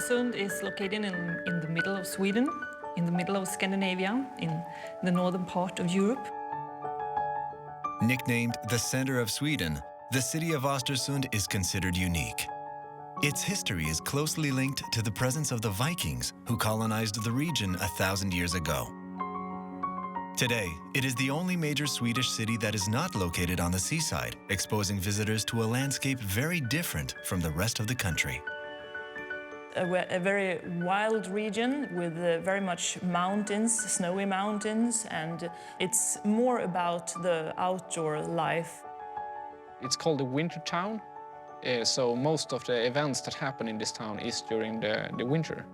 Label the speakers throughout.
Speaker 1: Östersund is located in the middle of Sweden, in the middle of Scandinavia, in the northern part of Europe.
Speaker 2: Nicknamed the center of Sweden, the city of Östersund is considered unique. Its history is closely linked to the presence of the Vikings, who colonized the region 1,000 years ago. Today, it is the only major Swedish city that is not located on the seaside, exposing visitors to a landscape very different from the rest of the country.
Speaker 1: A very wild region with very much mountains, snowy mountains, and it's more about the outdoor life.
Speaker 3: It's called the winter town, so most of the events that happen in this town is during the winter.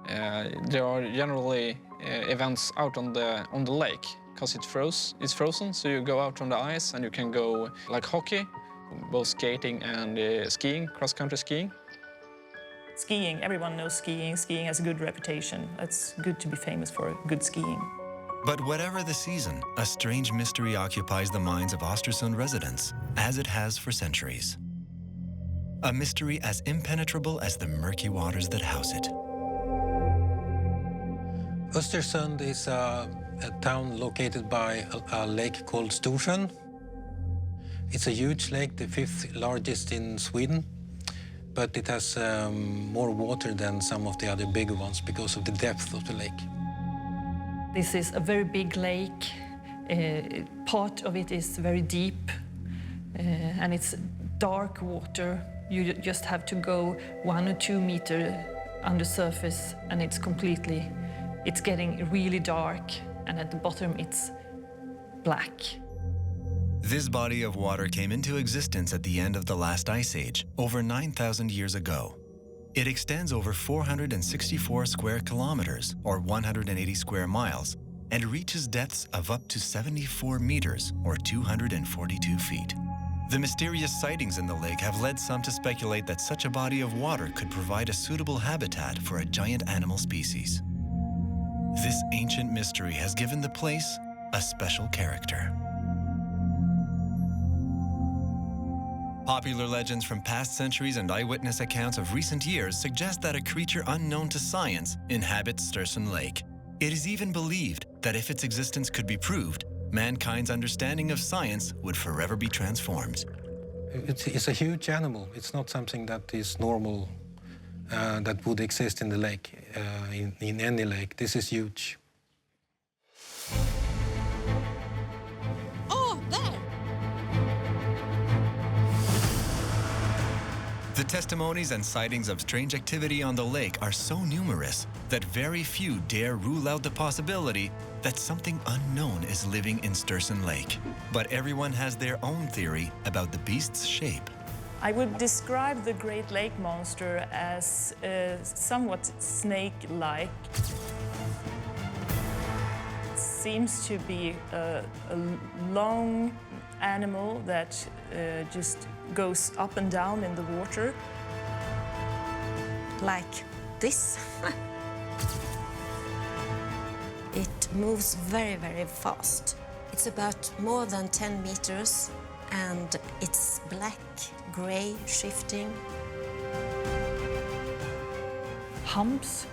Speaker 3: There are generally events out on the lake because it's frozen, so you go out on the ice and you can go like hockey, both skating and skiing, cross-country skiing.
Speaker 1: Skiing, everyone knows skiing. Skiing has a good reputation. It's good to be famous for good skiing.
Speaker 2: But whatever the season, a strange mystery occupies the minds of Östersund residents, as it has for centuries. A mystery as impenetrable as the murky waters that house it.
Speaker 4: Östersund is a town located by a lake called Storsjön. It's a huge lake, the 5th largest in Sweden, but it has more water than some of the other bigger ones because of the depth of the lake.
Speaker 1: This is a very big lake. Part of it is very deep, and it's dark water. You just have to go 1 or 2 meters under surface, and it's getting really dark, and at the bottom it's black.
Speaker 2: This body of water came into existence at the end of the last ice age, over 9,000 years ago. It extends over 464 square kilometers, or 180 square miles, and reaches depths of up to 74 meters, or 242 feet. The mysterious sightings in the lake have led some to speculate that such a body of water could provide a suitable habitat for a giant animal species. This ancient mystery has given the place a special character. Popular legends from past centuries and eyewitness accounts of recent years suggest that a creature unknown to science inhabits Storsjön Lake. It is even believed that if its existence could be proved, mankind's understanding of science would forever be transformed.
Speaker 4: It's a huge animal. It's not something that is normal, that would exist in the lake, in any lake. This is huge.
Speaker 5: Oh, there!
Speaker 2: The testimonies and sightings of strange activity on the lake are so numerous that very few dare rule out the possibility that something unknown is living in Storsjön Lake. But everyone has their own theory about the beast's shape.
Speaker 1: I would describe the Great Lake monster as somewhat snake-like. It seems to be a long animal that just goes up and down in the water.
Speaker 5: Like this. It moves very, very fast. It's about more than 10 meters, and it's black, gray, shifting.
Speaker 1: Humps.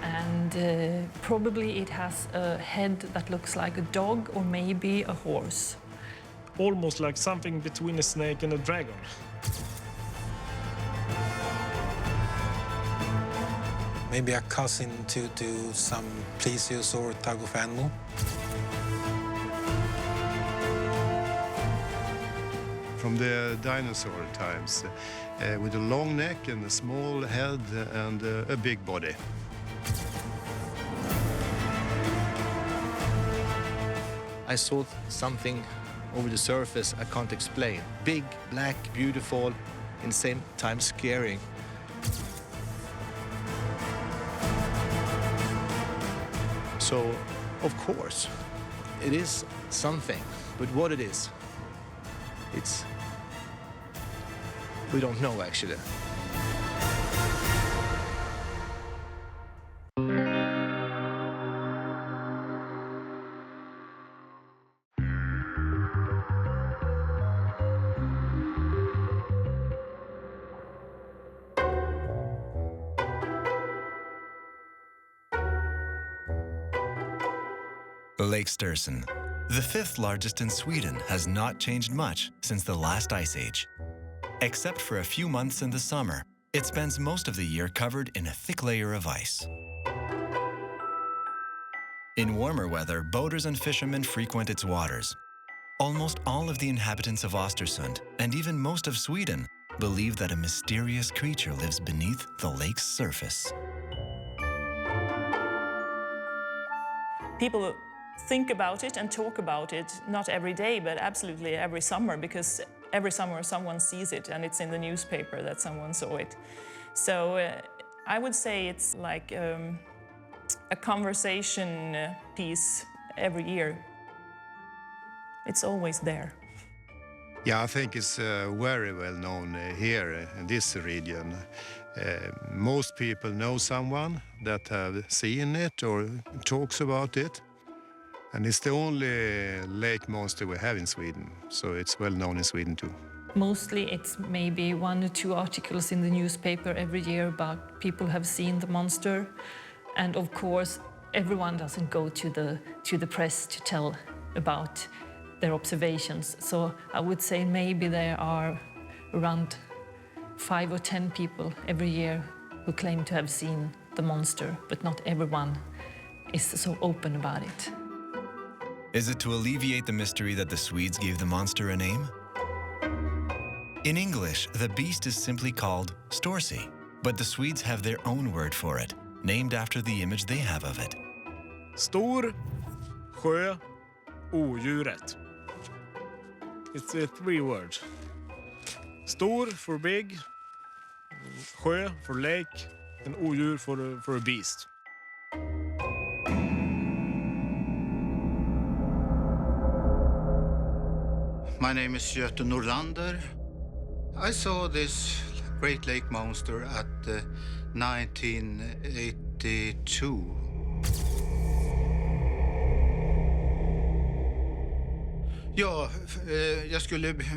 Speaker 1: And probably it has a head that looks like a dog or maybe a horse.
Speaker 6: Almost like something between a snake and a dragon.
Speaker 4: Maybe a cousin to some plesiosaur type of animal.
Speaker 7: From the dinosaur times, with a long neck and a small head and a big body.
Speaker 8: I saw something over the surface I can't explain. Big, black, beautiful, and the same time scary. So, of course, it is something, but what it is, we don't know actually.
Speaker 2: Lake Storsjön, the fifth largest in Sweden, has not changed much since the last ice age. Except for a few months in the summer, it spends most of the year covered in a thick layer of ice. In warmer weather, boaters and fishermen frequent its waters. Almost all of the inhabitants of Östersund, and even most of Sweden, believe that a mysterious creature lives beneath the lake's surface.
Speaker 1: People think about it and talk about it, not every day, but absolutely every summer, because every summer someone sees it and it's in the newspaper that someone saw it. So I would say it's like a conversation piece every year. It's always there.
Speaker 7: Yeah, I think it's very well known here in this region. Most people know someone that have seen it or talks about it. And it's the only lake monster we have in Sweden, so it's well known in Sweden too.
Speaker 1: Mostly it's maybe 1 or 2 articles in the newspaper every year about people have seen the monster. And of course, everyone doesn't go to the press to tell about their observations. So I would say maybe there are around 5 or 10 people every year who claim to have seen the monster, but not everyone is so open about it.
Speaker 2: Is it to alleviate the mystery that the Swedes gave the monster a name? In English, the beast is simply called Storsie, but the Swedes have their own word for it, named after the image they have of it.
Speaker 6: Storsjö, odjuret. It's 3 words. Stor for big, sjö for lake, and odjur for a beast.
Speaker 9: My name is Göte Norlander. I saw this Great Lake monster at 1982. Ja,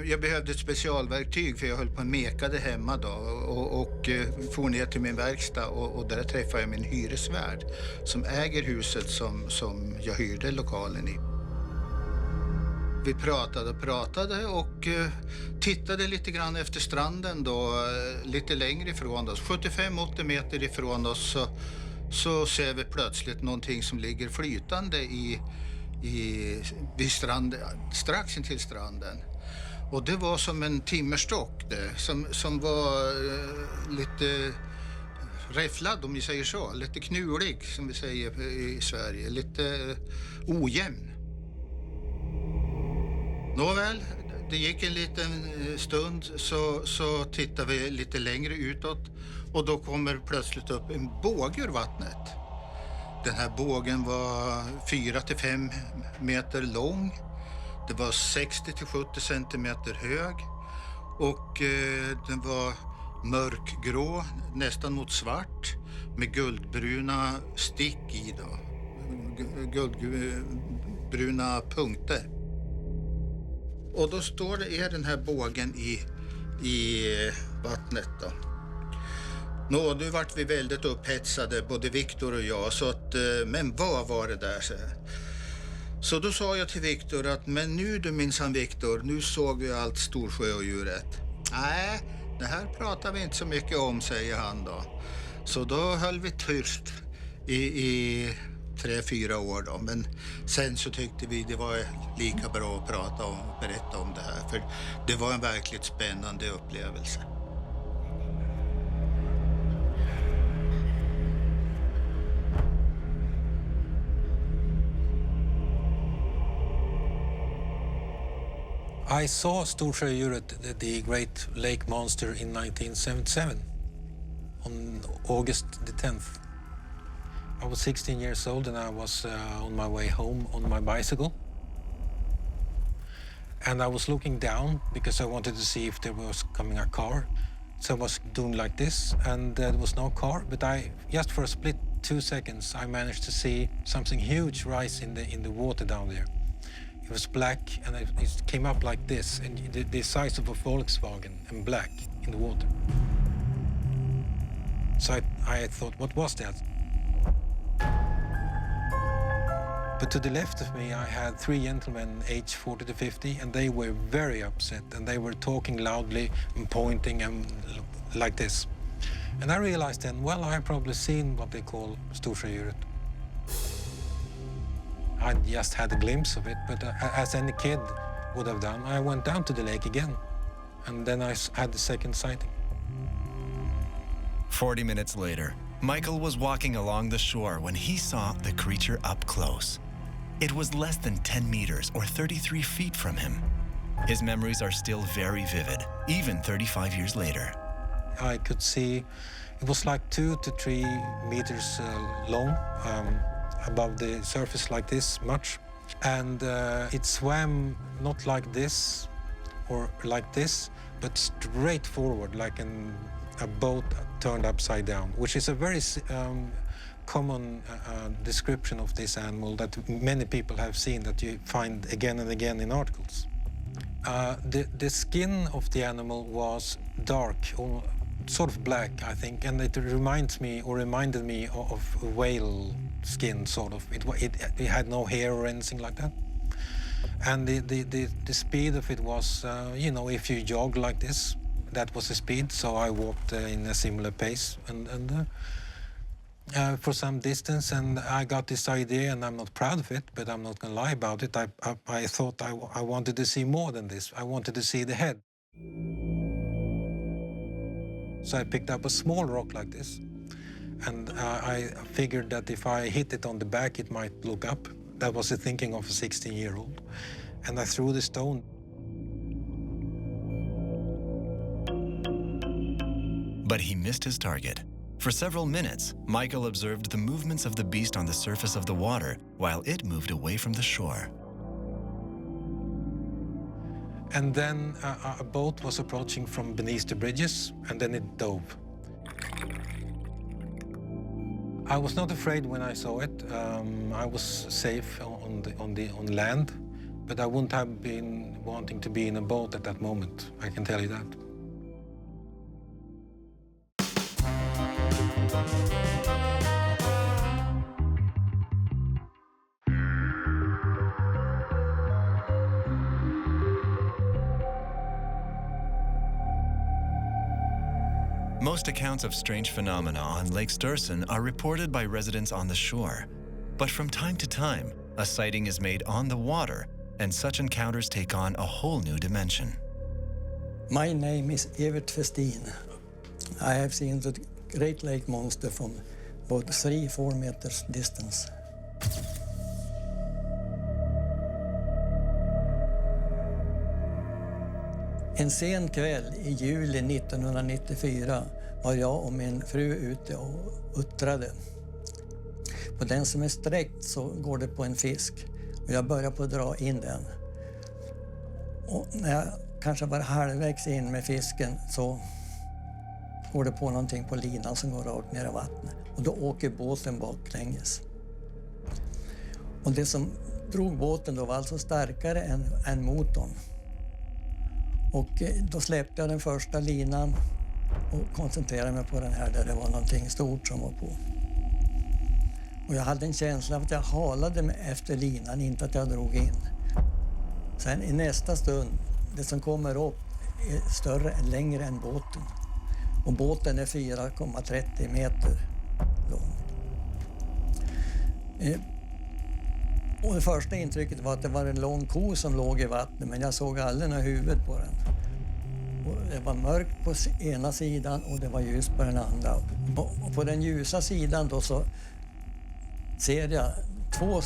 Speaker 9: jag behövde ett specialverktyg för jag höll på att mekade hemma då och for ner till min verkstad och där träffade jag min hyresvärd som äger huset som jag hyrde lokalen i. Vi pratade och tittade lite grann efter stranden då, lite längre ifrån oss. 75-80 meter ifrån oss så ser vi plötsligt någonting som ligger flytande vid stranden, strax intill stranden. Och det var som en timmerstock det, som var lite räfflad om vi säger så. Lite knulig som vi säger i Sverige, lite ojämn. Nåväl, det gick en liten stund så tittade vi lite längre utåt och då kommer plötsligt upp en båge ur vattnet. Den här bågen var 4-5 meter lång. Det var 60-70 centimeter hög och den var mörkgrå, nästan mot svart med guldbruna stick i då. Guldbruna punkter. Och då är den här bågen i vattnet då. Nu vart vi väldigt upphetsade, både Viktor och jag, så att, men vad var det där? Så då sa jag till Viktor att, men nu du minsann Viktor, nu såg vi allt Storsjöodjuret. Nej, det här pratar vi inte så mycket om, säger han då. Så då höll vi tyst i 3-4 år då, men sen så tyckte vi det var lika bra att prata och berätta om det här, för det var en verkligt spännande upplevelse.
Speaker 4: I saw Storsjöodjuret, the Great Lake Monster, in 1977, on August the 10th. I was 16 years old and I was on my way home on my bicycle. And I was looking down because I wanted to see if there was coming a car. So I was doing like this and there was no car, but just for a split 2 seconds, I managed to see something huge rise in the water down there. It was black and it came up like this, and the size of a Volkswagen, and black in the water. So I thought, what was that? But to the left of me, I had 3 gentlemen aged 40 to 50, and they were very upset, and they were talking loudly and pointing and like this. And I realized then, well, I've probably seen what they call Storsjödjuret. I just had a glimpse of it, but as any kid would have done, I went down to the lake again, and then I had the second sighting.
Speaker 2: 40 minutes later, Michael was walking along the shore when he saw the creature up close. It was less than 10 meters or 33 feet from him. His memories are still very vivid, even 35 years later.
Speaker 4: I could see it was like 2 to 3 meters long, above the surface like this much. And it swam not like this or like this, but straight forward, like a boat turned upside down, which is a very common description of this animal that many people have seen, that you find again and again in articles. The skin of the animal was dark, or sort of black, I think, and it reminds me, or reminded me, of whale skin, sort of. It had no hair or anything like that. And the speed of it was, you know, if you jog like this, that was the speed, so I walked in a similar pace and for some distance, and I got this idea, and I'm not proud of it, but I'm not going to lie about it. I thought I wanted to see more than this. I wanted to see the head. So I picked up a small rock like this, and I figured that if I hit it on the back, it might look up. That was the thinking of a 16-year-old. And I threw the stone.
Speaker 2: But he missed his target. For several minutes, Michael observed the movements of the beast on the surface of the water while it moved away from the shore.
Speaker 4: And then a boat was approaching from beneath the bridges, and then it dove. I was not afraid when I saw it. I was safe on land, but I wouldn't have been wanting to be in a boat at that moment, I can tell you that.
Speaker 2: Most accounts of strange phenomena on Lake Storsjön are reported by residents on the shore. But from time to time, a sighting is made on the water, and such encounters take on a whole new dimension.
Speaker 10: My name is Evert Festin. I have seen the Great Lake monster from about 3-4 meters distance. En sen kväll i juli 1994 var jag och min fru ute och uttrade. På den som är sträckt så går det på en fisk, och jag börjar på att dra in den. Och när jag kanske var halvvägs in med fisken så går det på någonting på linan som går rakt ner i vattnet, och då åker båten baklänges. Och det som drog båten då var alltså starkare än motorn. Och då släppte jag den första linan och koncentrerade mig på den här där det var någonting stort som var på. Och jag hade en känsla av att jag halade mig efter linan, inte att jag drog in. Sen i nästa stund, det som kommer upp är större än längre än båten. Och båten är 4,30 meter lång. Och det första intrycket var att det var en lång ko som låg i vattnet, men jag såg aldrig något huvud på den. Och det var mörkt på ena sidan och det var ljus på den andra. Och på den ljusa sidan då så ser jag 2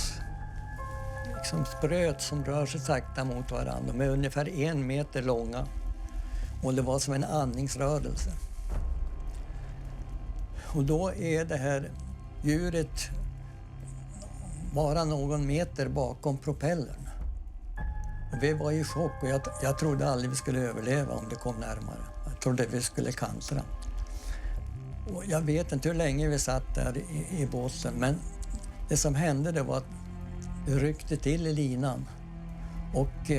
Speaker 10: liksom spröt som rör sig sakta mot varandra. De är ungefär 1 meter långa, och det var som en andningsrörelse. Och då är det här djuret bara någon meter bakom propellern. Och vi var i chock, och jag trodde aldrig vi skulle överleva om det kom närmare. Jag trodde vi skulle kantra. Och jag vet inte hur länge vi satt där i båten, men det som hände det var att det ryckte till i linan. Och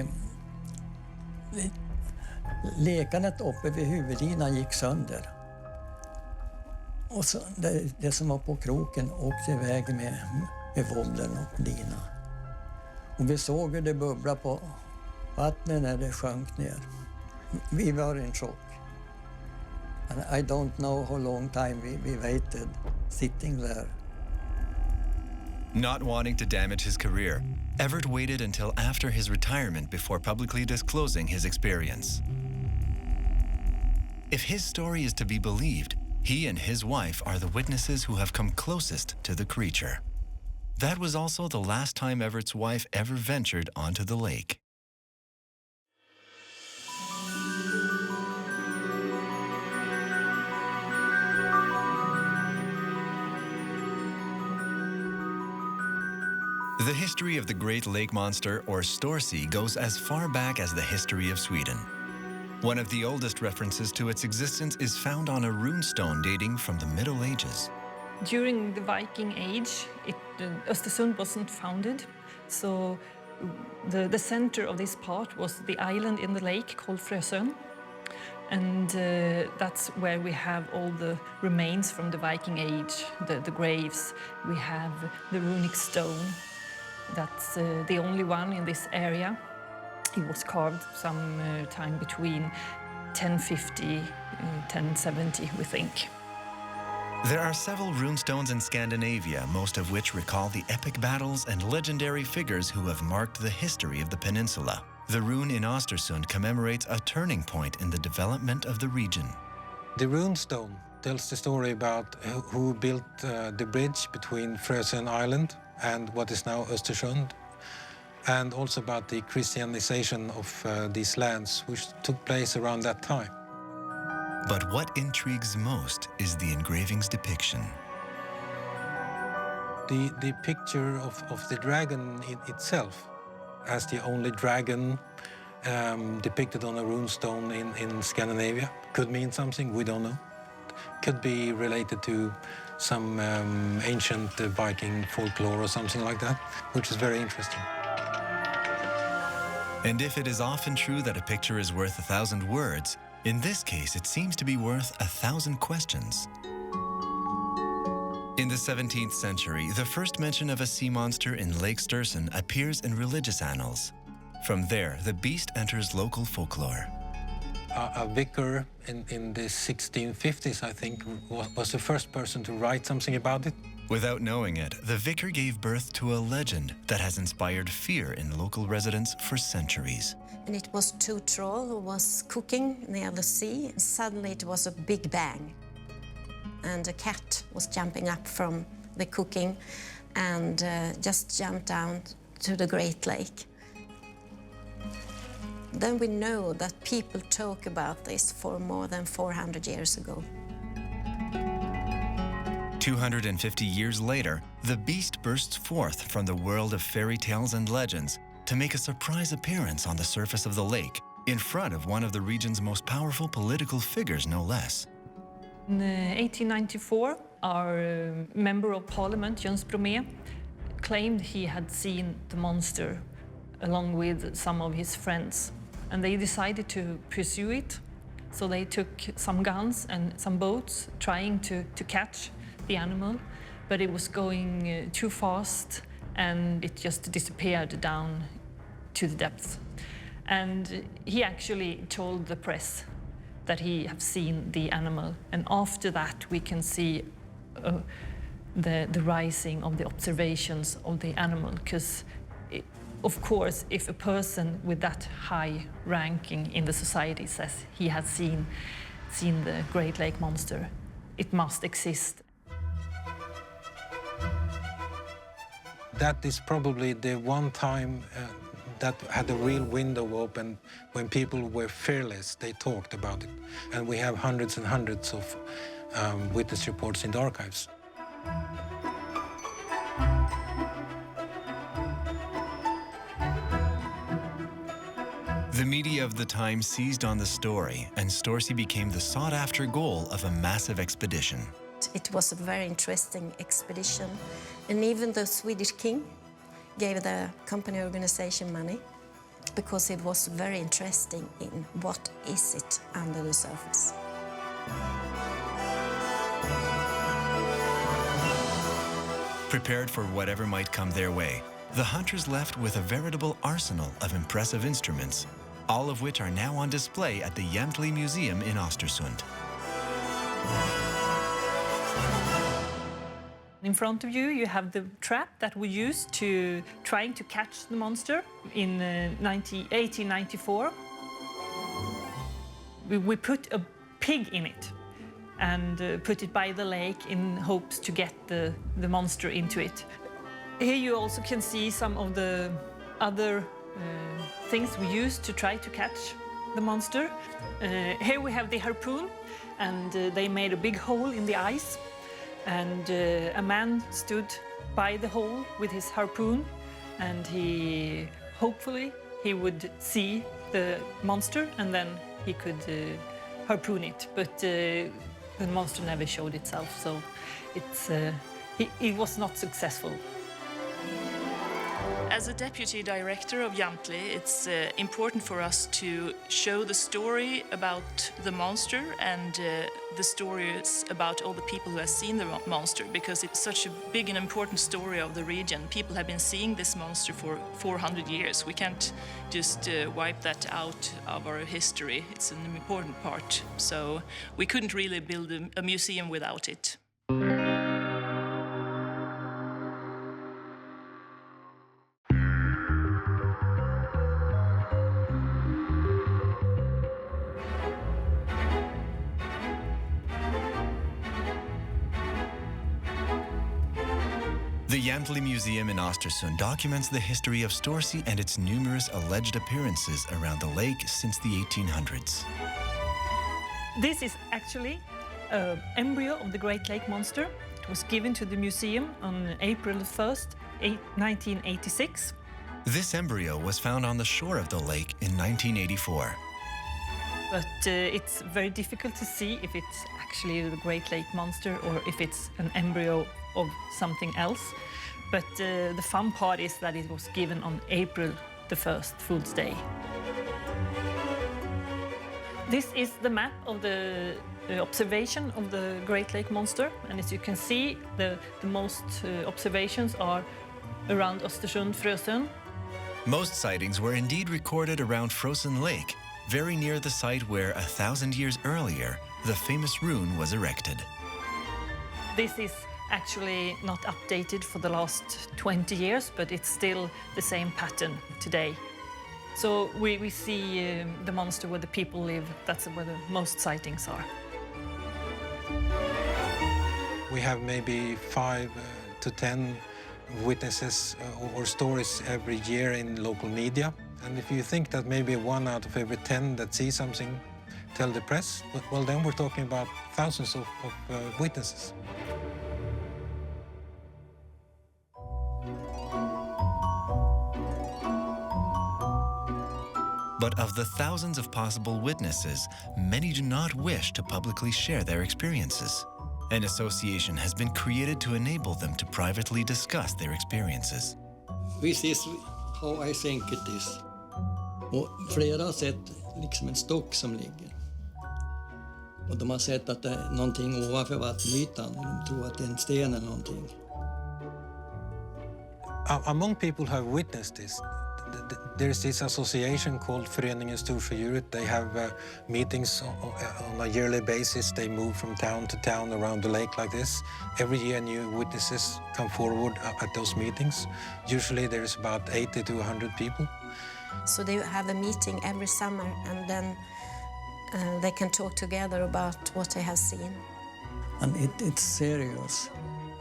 Speaker 10: lekanet uppe vid huvudlinan gick sönder. Och så det som var på kroken åkte iväg med wobblen och lina. Och vi såg hur det bubblade på vattnet när det sjönk ner. Vi var i en chock. And I don't know how long time we waited sitting there.
Speaker 2: Not wanting to damage his career, Everett waited until after his retirement before publicly disclosing his experience. If his story is to be believed, he and his wife are the witnesses who have come closest to the creature. That was also the last time Everett's wife ever ventured onto the lake. The history of the Great Lake Monster, or Storsie, goes as far back as the history of Sweden. One of the oldest references to its existence is found on a runestone dating from the Middle Ages.
Speaker 1: During the Viking Age, Östersund wasn't founded, so the center of this part was the island in the lake called Frösön. And that's where we have all the remains from the Viking Age, the graves. We have the runic stone. That's the only one in this area. It was carved some time between 1050, 1070, we think.
Speaker 2: There are several runestones in Scandinavia, most of which recall the epic battles and legendary figures who have marked the history of the peninsula. The rune in Östersund commemorates a turning point in the development of the region.
Speaker 4: The runestone tells the story about who built the bridge between Frösön Island and what is now Östersund, and also about the Christianization of these lands, which took place around that time.
Speaker 2: But what intrigues most is the engraving's depiction.
Speaker 4: The picture of the dragon itself, as the only dragon depicted on a runestone in Scandinavia, could mean something, we don't know. Could be related to some ancient Viking folklore or something like that, which is very interesting.
Speaker 2: And if it is often true that a picture is worth 1,000 words, in this case it seems to be worth 1,000 questions. In the 17th century, the first mention of a sea monster in Lake Storsjön appears in religious annals. From there, the beast enters local folklore.
Speaker 4: A vicar in the 1650s, I think, was the first person to write something about it.
Speaker 2: Without knowing it, the vicar gave birth to a legend that has inspired fear in local residents for centuries.
Speaker 5: And it was two trolls who was cooking near the sea. And suddenly it was a big bang. And a cat was jumping up from the cooking and just jumped down to the Great Lake. Then we know that people talk about this for more than 400 years ago.
Speaker 2: 250 years later, the beast bursts forth from the world of fairy tales and legends to make a surprise appearance on the surface of the lake, in front of one of the region's most powerful political figures, no less.
Speaker 1: In 1894, our member of parliament, Jöns Bromé, claimed he had seen the monster along with some of his friends. And they decided to pursue it. So they took some guns and some boats trying to catch the animal, but it was going too fast and it just disappeared down to the depths. And he actually told the press that he had seen the animal. And after that, we can see the rising of the observations of the animal, because of course, if a person with that high ranking in the society says he has seen the Great Lake Monster, it must exist.
Speaker 4: That is probably the one time that had a real window open when people were fearless. They talked about it. And we have hundreds and hundreds of witness reports in the archives.
Speaker 2: The media of the time seized on the story, and Storsie became the sought-after goal of a massive expedition.
Speaker 5: It was a very interesting expedition, and even the Swedish king gave the company organization money because it was very interesting in what is it under the surface.
Speaker 2: Prepared for whatever might come their way, The hunters left with a veritable arsenal of impressive instruments, all of which are now on display at the Jämtli Museum in Östersund.
Speaker 1: In front of you, you have the trap that we used to trying to catch the monster in 1894. We put a pig in it and put it by the lake in hopes to get the monster into it. Here you also can see some of the other things we used to try to catch the monster. Here we have the harpoon, and they made a big hole in the ice, and a man stood by the hole with his harpoon, and hopefully he would see the monster and then he could harpoon it, but the monster never showed itself, so it was not successful.
Speaker 11: As a deputy director of Jämtli, it's important for us to show the story about the monster and the stories about all the people who have seen the monster, because it's such a big and important story of the region. People have been seeing this monster for 400 years. We can't just wipe that out of our history. It's an important part. So we couldn't really build a museum without it.
Speaker 2: The Jämtli Museum in Östersund documents the history of Storsie and its numerous alleged appearances around the lake since the 1800s.
Speaker 1: This is actually an embryo of the Great Lake monster. It was given to the museum on April 1st, 1986.
Speaker 2: This embryo was found on the shore of the lake in 1984.
Speaker 1: But it's very difficult to see if it's actually the Great Lake monster or if it's an embryo of something else. But the fun part is that it was given on April the 1st, Fool's Day. This is the map of the observation of the Great Lake monster, and as you can see, the most observations are around Östersund, Frösön.
Speaker 2: Most sightings were indeed recorded around Frozen Lake, very near the site where 1,000 years earlier the famous rune was erected.
Speaker 1: This is actually not updated for the last 20 years, but it's still the same pattern today. So we see the monster where the people live. That's where the most sightings are.
Speaker 4: We have maybe 5 to 10 witnesses or stories every year in local media. And if you think that maybe 1 out of every 10 that see something tell the press, well, then we're talking about thousands of witnesses.
Speaker 2: But of the thousands of possible witnesses, many do not wish to publicly share their experiences. An association has been created to enable them to privately discuss their experiences.
Speaker 10: This is how I think it is. Och flera har sett liksom en stock som ligger. Och de har sett att det är någonting ovanför vattenytan. De tror att det är en sten eller någonting.
Speaker 4: Among people who have witnessed this, there's this association called Föreningen Storsjön. They have meetings on a yearly basis. They move from town to town around the lake like this. Every year new witnesses come forward at those meetings. Usually there's about 80 to 100 people.
Speaker 5: So they have a meeting every summer, and then they can talk together about what they have seen.
Speaker 10: And it's serious.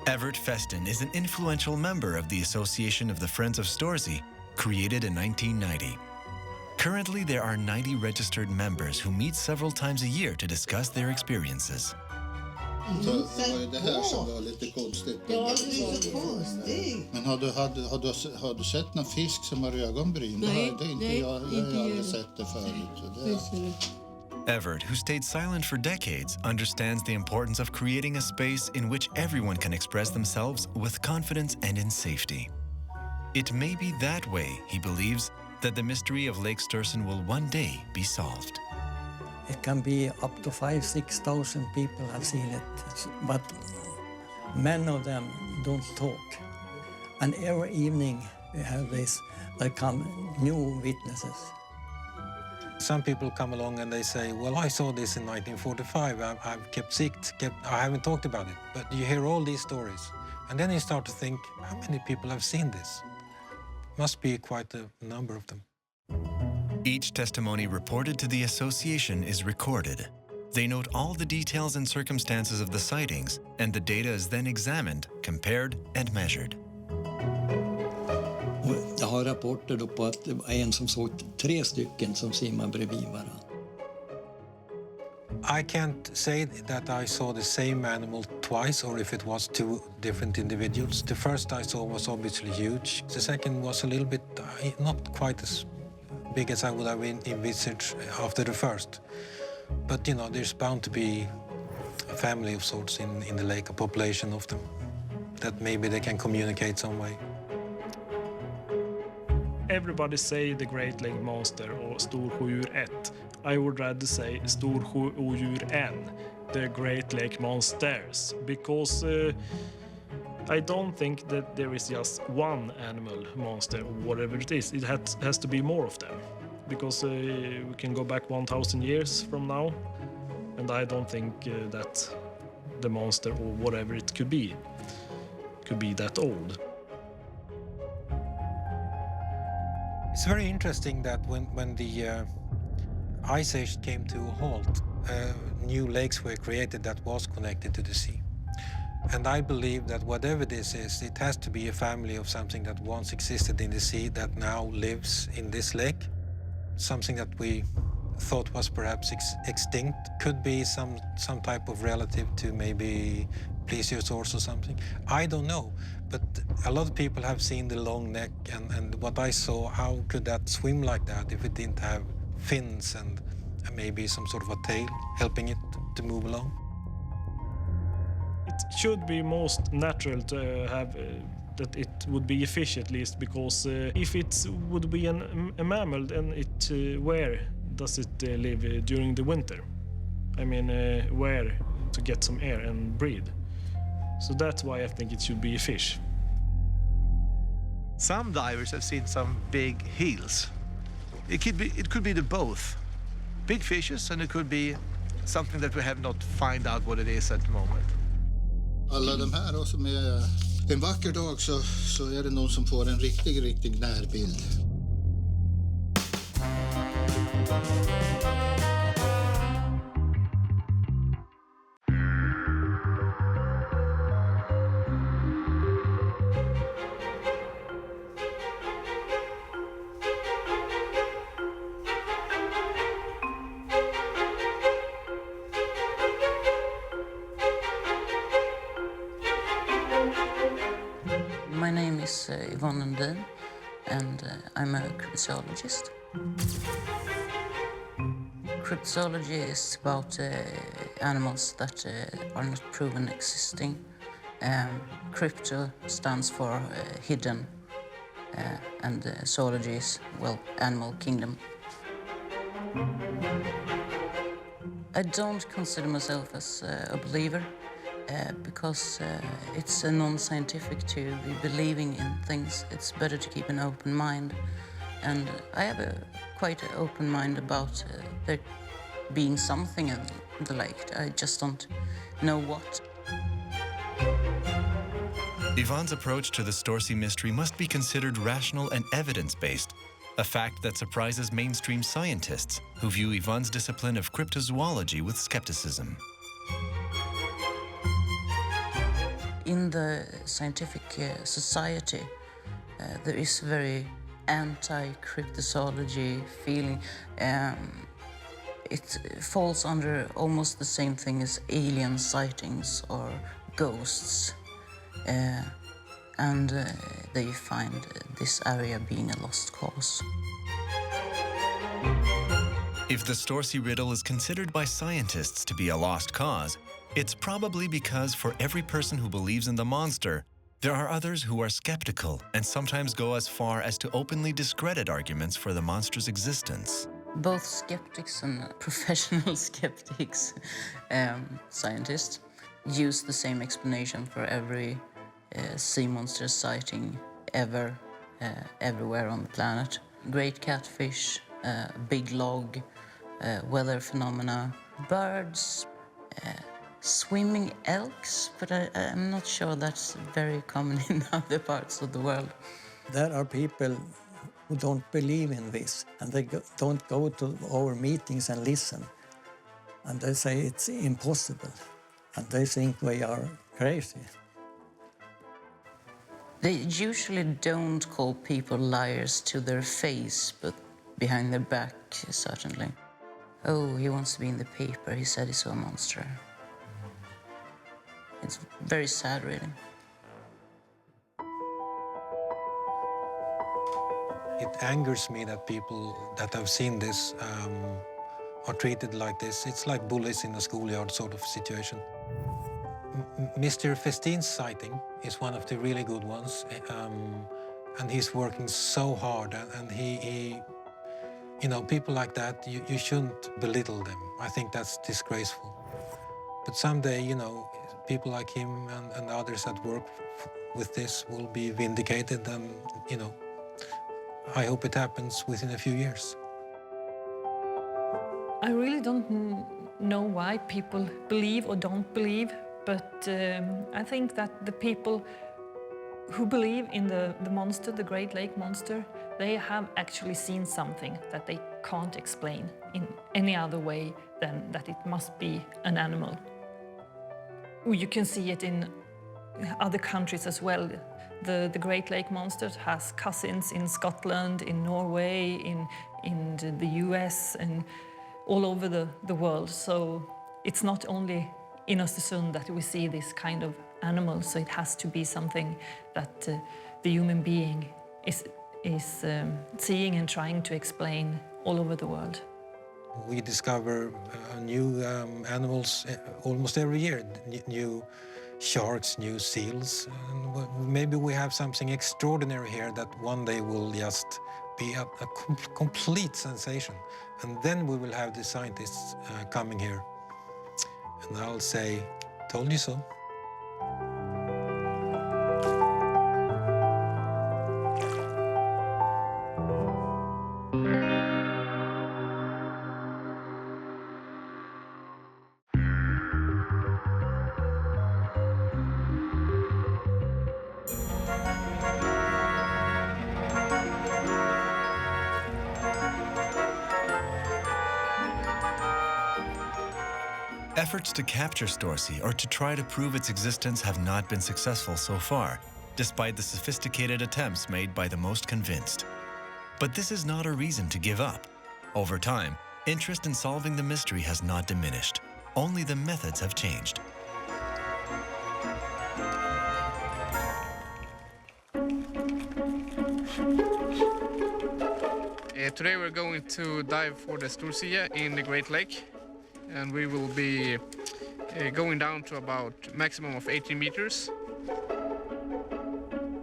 Speaker 2: Evert Festen is an influential member of the Association of the Friends of Storsie, created in 1990. Currently, there are 90 registered members who meet several times a year to discuss their experiences.
Speaker 9: Så var det här som var lite konstigt. Ja, det är så konstigt. Men har du sett någon fisk som har ögonbryn? Nej, det är inte jag har aldrig sett det förut.
Speaker 2: Evert, who stayed silent for decades, understands the importance of creating a space in which everyone can express themselves with confidence and in safety. It may be that way, he believes, that the mystery of Lake Storsjön will one day be solved.
Speaker 10: It can be up to 5,000-6,000 people have seen it, but many of them don't talk. And every evening there come new witnesses.
Speaker 4: Some people come along and they say, well, I saw this in 1945, I've kept secret, I haven't talked about it. But you hear all these stories, and then you start to think, how many people have seen this? Must be quite a number of them.
Speaker 2: Each testimony reported to the association is recorded. They note all the details and circumstances of the sightings, and the data is then examined, compared and measured.
Speaker 10: Jag har rapporter då på att det var en som såg 3 stycken som simmar bredvid varandra.
Speaker 4: I can't say that I saw the same animal twice or if it was 2 different individuals. The first I saw was obviously huge. The second was a little bit, not quite as big as I would have envisaged after the first. But, you know, there's bound to be a family of sorts in the lake, a population of them, that maybe they can communicate some way.
Speaker 6: Everybody say the Great Lake Monster or Storsjön 1. I would rather say Storsjön, the Great Lake Monsters, because I don't think that there is just one animal monster or whatever it is. It has to be more of them, because we can go back 1,000 years from now, and I don't think that the monster or whatever it could be that old.
Speaker 4: It's very interesting that when the Ice Age came to a halt, new lakes were created that was connected to the sea. And I believe that whatever this is, it has to be a family of something that once existed in the sea that now lives in this lake. Something that we thought was perhaps extinct. Could be some type of relative to maybe plesiosaurs or something. I don't know. But a lot of people have seen the long neck, and what I saw, how could that swim like that if it didn't have fins and maybe some sort of a tail helping it to move along?
Speaker 6: It should be most natural to have that it would be a fish at least, because if it would be a mammal, then where does it live during the winter? I mean, where to get some air and breathe? So that's why I think it should be a fish.
Speaker 8: Some divers have seen some big heels. It could be the both. Big fishes, and it could be something that we have not find out what it is at the moment.
Speaker 9: Alla de här då, som är en vacker dag så är det någon som får en riktig närbild.
Speaker 12: My name is owned-enquiries, and I'm a cryptologist. Cryptology is about animals that are not proven existing. Crypto stands for hidden, and zoology is, well, animal kingdom. I don't consider myself as a believer. Because it's non-scientific to be believing in things. It's better to keep an open mind. And I have a quite an open mind about there being something in the lake. I just don't know what.
Speaker 2: Yvonne's approach to the Storsie mystery must be considered rational and evidence-based, a fact that surprises mainstream scientists who view Yvonne's discipline of cryptozoology with skepticism.
Speaker 12: In the scientific society, there is very anti-cryptozoology feeling. It falls under almost the same thing as alien sightings or ghosts. And they find this area being a lost cause.
Speaker 2: If the Storsie riddle is considered by scientists to be a lost cause, it's probably because for every person who believes in the monster, there are others who are skeptical and sometimes go as far as to openly discredit arguments for the monster's existence.
Speaker 12: Both skeptics and professional skeptics, scientists, use the same explanation for every sea monster sighting ever everywhere on the planet. Great catfish, big log, weather phenomena, birds, swimming elks, but I'm not sure that's very common in other parts of the world.
Speaker 10: There are people who don't believe in this, and they don't go to our meetings and listen. And they say it's impossible, and they think we are crazy.
Speaker 12: They usually don't call people liars to their face, but behind their back, certainly. Oh, he wants to be in the paper. He said he saw a monster. It's very sad, really.
Speaker 4: It angers me that people that have seen this are treated like this. It's like bullies in a schoolyard sort of situation. Mr. Festin's sighting is one of the really good ones, and he's working so hard, and he you know, people like that, you shouldn't belittle them. I think that's disgraceful. But someday, you know, people like him and others that work with this will be vindicated, and, you know, I hope it happens within a few years.
Speaker 1: I really don't know why people believe or don't believe, but I think that the people who believe in the monster, the Great Lake monster, they have actually seen something that they can't explain in any other way than that it must be an animal. You can see it in other countries as well. The Great Lake monster has cousins in Scotland, in Norway, in the US, and all over the world. So it's not only in Östersund that we see this kind of animal, so it has to be something that the human being is seeing and trying to explain all over the world.
Speaker 4: We discover new animals almost every year, new sharks, new seals. And maybe we have something extraordinary here that one day will just be a complete sensation. And then we will have the scientists coming here. And I'll say, told you so.
Speaker 2: Efforts to capture Storsie or to try to prove its existence have not been successful so far, despite the sophisticated attempts made by the most convinced. But this is not a reason to give up. Over time, interest in solving the mystery has not diminished. Only the methods have changed.
Speaker 3: Today we're going to dive for the Storsie in the Great Lake, and we will be going down to about maximum of 18 meters.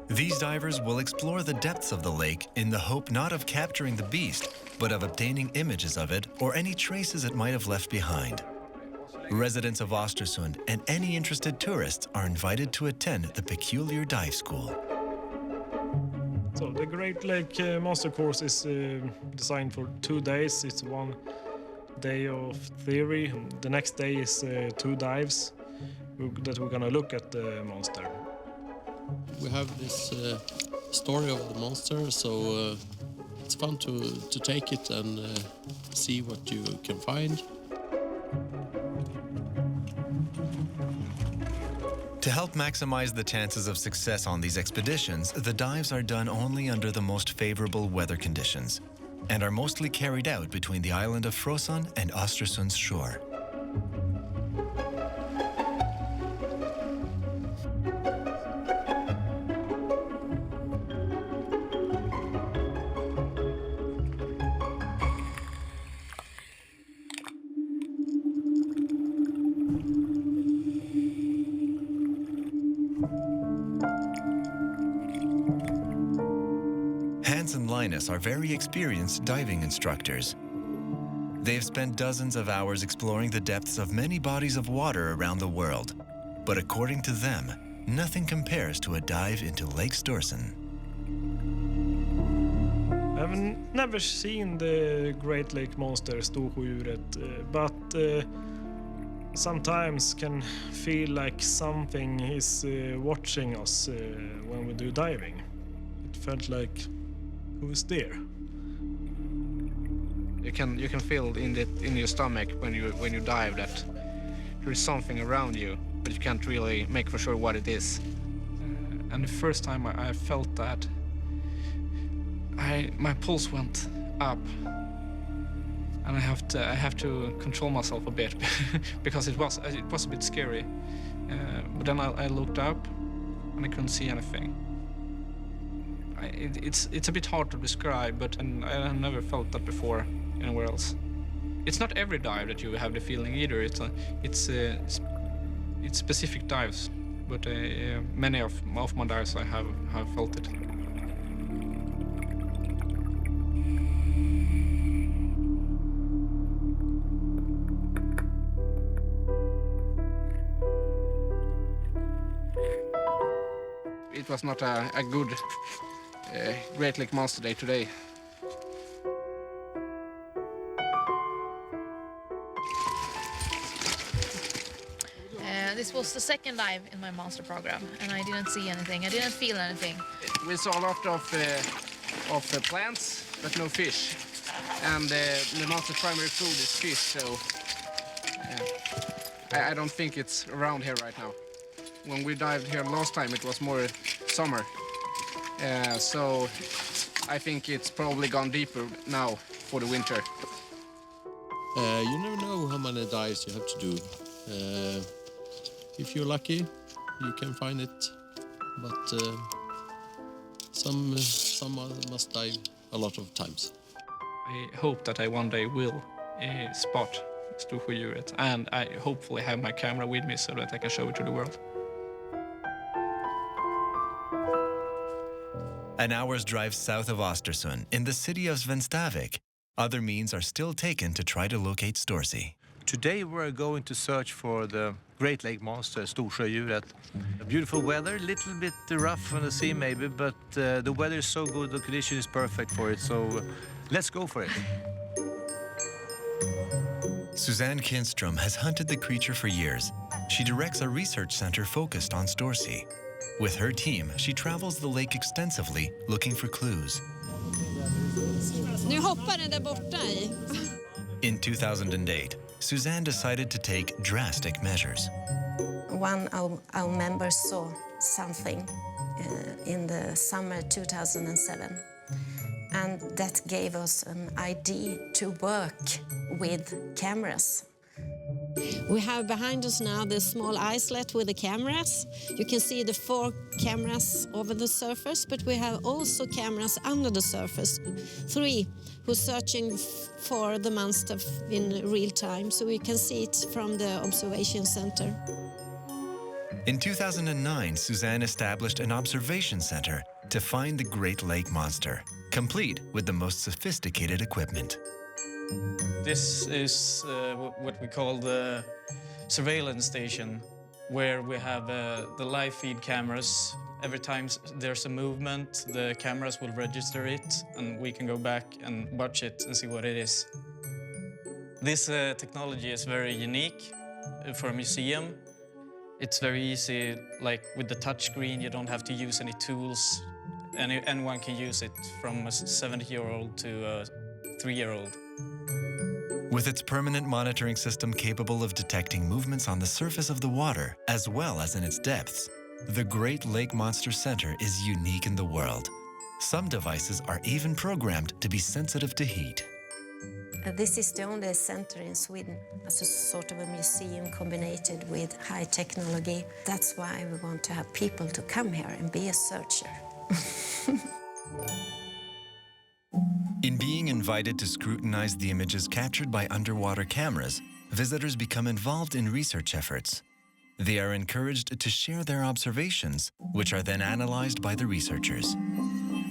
Speaker 2: These divers will explore the depths of the lake in the hope not of capturing the beast, but of obtaining images of it or any traces it might have left behind. Residents of Östersund and any interested tourists are invited to attend the peculiar dive school.
Speaker 6: So the Great Lake Monster course is designed for 2 days. It's 1 day of theory. The next day is 2 dives that we're gonna look at the monster.
Speaker 13: We have this story of the monster, so it's fun to take it and see what you can find.
Speaker 2: To help maximize the chances of success on these expeditions, the dives are done only under the most favorable weather conditions and are mostly carried out between the island of Frösön and Östersund's shore. Are very experienced diving instructors. They have spent dozens of hours exploring the depths of many bodies of water around the world. But according to them, nothing compares to a dive into Lake Storsjön.
Speaker 6: I've never seen the Great Lake Monster, Storsjöodjuret, but sometimes can feel like something is watching us when we do diving. It felt like, who's there?
Speaker 3: You can feel in your stomach when you dive that there is something around you, but you can't really make for sure what it is. And the first time I felt that, my pulse went up, and I have to control myself a bit because it was a bit scary. But then I looked up, and I couldn't see anything. It's a bit hard to describe, but I never felt that before anywhere else. It's not every dive that you have the feeling either. It's specific dives, but many of my dives I have felt it. It was not a good Great Lake Monster day today.
Speaker 14: This was the second dive in my monster program, and I didn't see anything. I didn't feel anything.
Speaker 3: We saw a lot of plants, but no fish. And the monster's primary food is fish, so I don't think it's around here right now. When we dived here last time, it was more summer. So I think it's probably gone deeper now for the winter.
Speaker 13: You never know how many dives you have to do. If you're lucky, you can find it, but some must dive a lot of times.
Speaker 3: I hope that I one day will spot Storsjöodjuret, and I hopefully have my camera with me so that I can show it to the world.
Speaker 2: An hour's drive south of Östersund, in the city of Svenstavik, other means are still taken to try to locate Storsie.
Speaker 8: Today we're going to search for the Great Lake Monster, Storsjöodjuret. Beautiful weather, a little bit rough on the sea maybe, but the weather is so good, the condition is perfect for it, so let's go for it.
Speaker 2: Suzanne Kinström has hunted the creature for years. She directs a research center focused on Storsie. With her team, she travels the lake extensively, looking for clues.
Speaker 5: Nu hoppar den där borta i.
Speaker 2: In 2008, Suzanne decided to take drastic measures.
Speaker 5: One of our members saw something in the summer 2007, and that gave us an idea to work with cameras.
Speaker 15: We have behind us now the small islet with the cameras. You can see the 4 cameras over the surface, but we have also cameras under the surface. 3 who's searching for the monster in real time, so we can see it from the observation center.
Speaker 2: In 2009, Suzanne established an observation center to find the Great Lake Monster, complete with the most sophisticated equipment.
Speaker 16: This is what we call the surveillance station, where we have the live feed cameras. Every time there's a movement, the cameras will register it, and we can go back and watch it and see what it is. This technology is very unique for a museum. It's very easy, like with the touchscreen, you don't have to use any tools. Anyone can use it, from a 70-year-old to a 3-year-old.
Speaker 2: With its permanent monitoring system capable of detecting movements on the surface of the water, as well as in its depths, the Great Lake Monster Center is unique in the world. Some devices are even programmed to be sensitive to heat.
Speaker 5: This is the only center in Sweden as a sort of a museum combined with high technology. That's why we want to have people to come here and be a searcher.
Speaker 2: In being invited to scrutinize the images captured by underwater cameras, visitors become involved in research efforts. They are encouraged to share their observations, which are then analyzed by the researchers.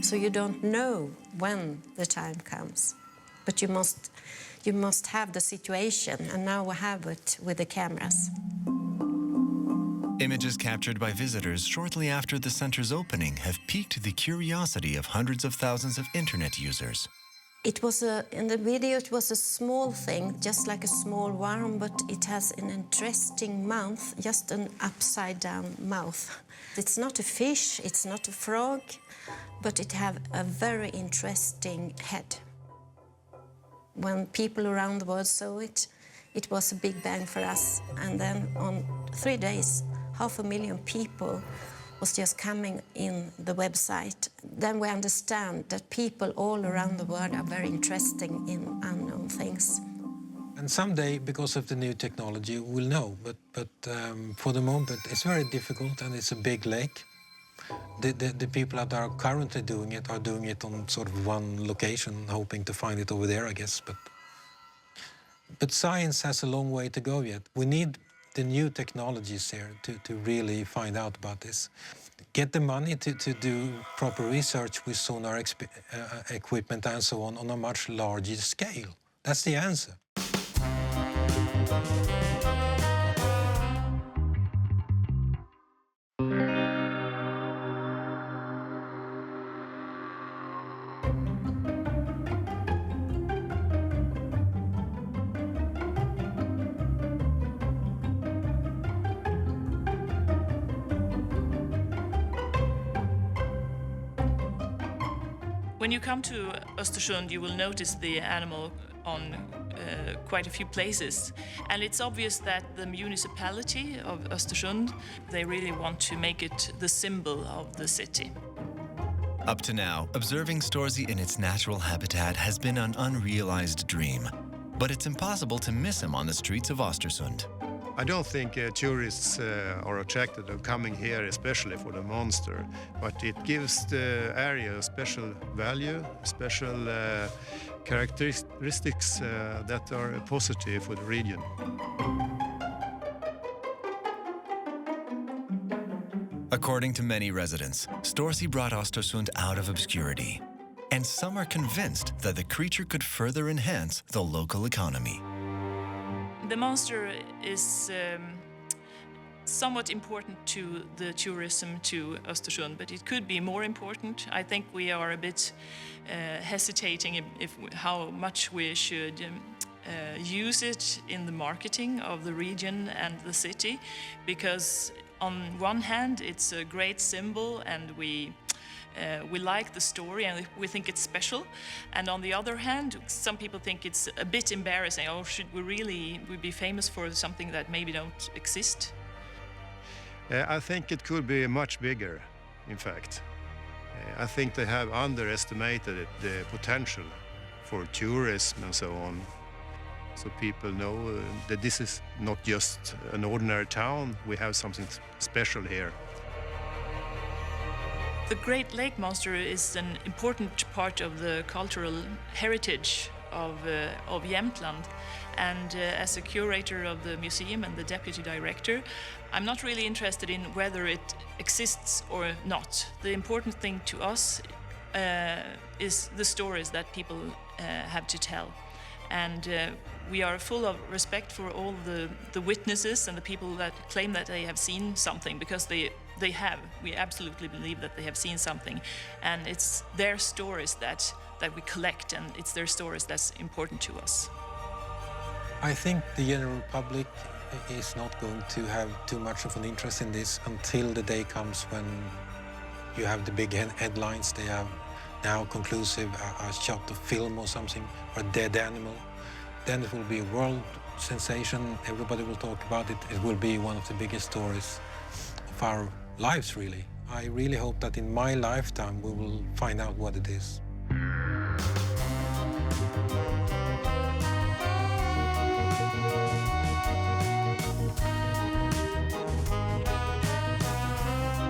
Speaker 5: So you don't know when the time comes, but you must have the situation, and now we have it with the cameras.
Speaker 2: Images captured by visitors shortly after the center's opening have piqued the curiosity of hundreds of thousands of internet users.
Speaker 5: It was in the video, it was a small thing, just like a small worm, but it has an interesting mouth, just an upside-down mouth. It's not a fish, it's not a frog, but it has a very interesting head. When people around the world saw it, it was a big bang for us. And then on 3 days, 500,000 people was just coming in the website. Then we understand that people all around the world are very interested in unknown things.
Speaker 4: And someday, because of the new technology, we'll know. But for the moment, it's very difficult, and it's a big lake. The people that are currently doing it are doing it on sort of one location, hoping to find it over there, I guess. But science has a long way to go yet. We need the new technologies here to really find out about this. Get the money to do proper research with sonar equipment and so on a much larger scale. That's the answer.
Speaker 11: When you come to Östersund, you will notice the animal on quite a few places. And it's obvious that the municipality of Östersund, they really want to make it the symbol of the city.
Speaker 2: Up to now, observing Storsie in its natural habitat has been an unrealized dream. But it's impossible to miss him on the streets of Östersund.
Speaker 7: I don't think tourists are attracted to coming here, especially for the monster, but it gives the area a special value, special characteristics that are positive for the region.
Speaker 2: According to many residents, Storsie brought Östersund out of obscurity, and some are convinced that the creature could further enhance the local economy.
Speaker 11: The monster is somewhat important to the tourism to Östersund, but it could be more important. I think we are a bit hesitating how much we should use it in the marketing of the region and the city, because on one hand it's a great symbol and we like the story and we think it's special, and on the other hand some people think it's a bit embarrassing. Oh, should we really be famous for something that maybe don't exist?
Speaker 7: I think it could be much bigger, in fact. I think they have underestimated the potential for tourism and so on. So people know that this is not just an ordinary town, we have something special here.
Speaker 11: The Great Lake Monster is an important part of the cultural heritage of Jämtland, and as a curator of the museum and the deputy director, I'm not really interested in whether it exists or not. The important thing to us is the stories that people have to tell. And we are full of respect for all the witnesses and the people that claim that they have seen something, because they have. We absolutely believe that they have seen something. And it's their stories that we collect, and it's their stories that's important to us.
Speaker 4: I think the general public is not going to have too much of an interest in this until the day comes when you have the big headlines. They have now conclusive, a shot of film or something, or a dead animal. Then it will be a world sensation. Everybody will talk about it. It will be one of the biggest stories of our lives, really. I really hope that in my lifetime we will find out what it is.